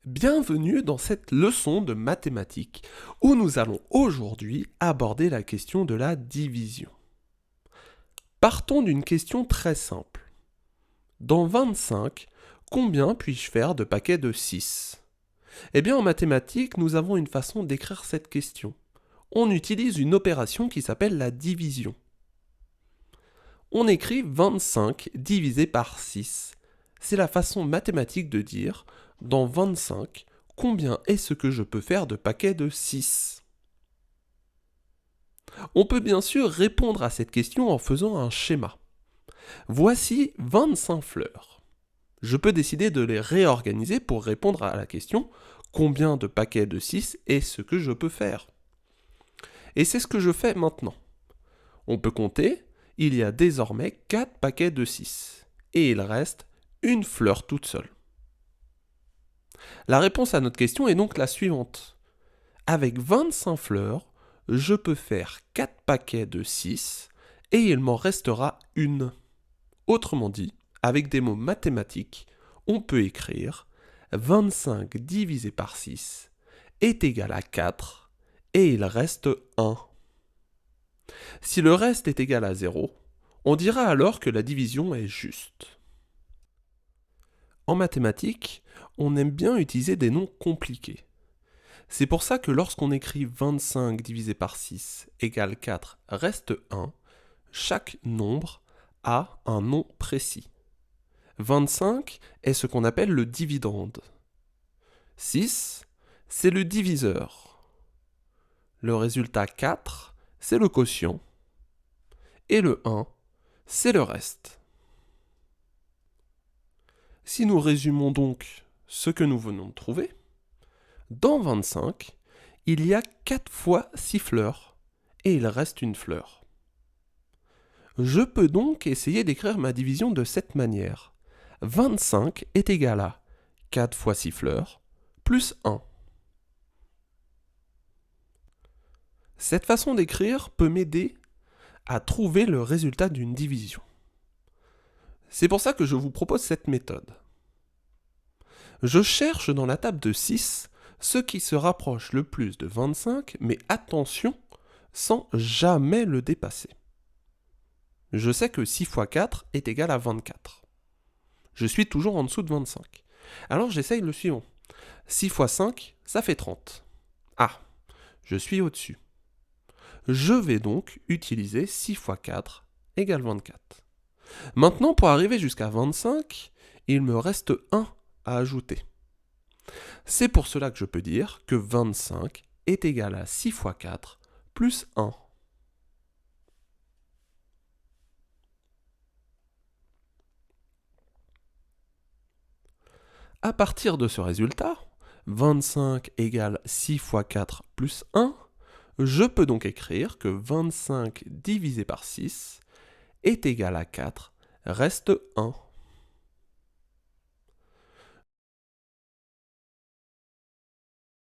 Bienvenue dans cette leçon de mathématiques où nous allons aujourd'hui aborder la question de la division. Partons d'une question très simple. Dans 25, combien puis-je faire de paquets de 6 ? Eh bien en mathématiques, nous avons une façon d'écrire cette question. On utilise une opération qui s'appelle la division. On écrit 25 divisé par 6. C'est la façon mathématique de dire, dans 25, combien est-ce que je peux faire de paquets de 6 ? On peut bien sûr répondre à cette question en faisant un schéma. Voici 25 fleurs. Je peux décider de les réorganiser pour répondre à la question combien de paquets de 6 est-ce que je peux faire ? Et c'est ce que je fais maintenant. On peut compter, il y a désormais 4 paquets de 6 et il reste une fleur toute seule. La réponse à notre question est donc la suivante. Avec 25 fleurs, je peux faire 4 paquets de 6 et il m'en restera une. Autrement dit, avec des mots mathématiques, on peut écrire 25 divisé par 6 est égal à 4 et il reste 1. Si le reste est égal à 0, on dira alors que la division est juste. En mathématiques, on aime bien utiliser des noms compliqués. C'est pour ça que lorsqu'on écrit 25 divisé par 6 égale 4 reste 1, chaque nombre a un nom précis. 25 est ce qu'on appelle le dividende. 6, c'est le diviseur. Le résultat 4, c'est le quotient. Et le 1, c'est le reste. Si nous résumons donc ce que nous venons de trouver, dans 25, il y a 4 fois 6 fleurs et il reste une fleur. Je peux donc essayer d'écrire ma division de cette manière. 25 est égal à 4 fois 6 fleurs plus 1. Cette façon d'écrire peut m'aider à trouver le résultat d'une division. C'est pour ça que je vous propose cette méthode. Je cherche dans la table de 6 ce qui se rapproche le plus de 25, mais attention, sans jamais le dépasser. Je sais que 6 fois 4 est égal à 24. Je suis toujours en dessous de 25. Alors j'essaye le suivant. 6 fois 5, ça fait 30. Ah, je suis au-dessus. Je vais donc utiliser 6 fois 4 égale 24. Maintenant, pour arriver jusqu'à 25, il me reste 1 à ajouter. C'est pour cela que je peux dire que 25 est égal à 6 fois 4 plus 1. À partir de ce résultat, 25 égale 6 fois 4 plus 1, je peux donc écrire que 25 divisé par 6 est égal à 4, reste 1.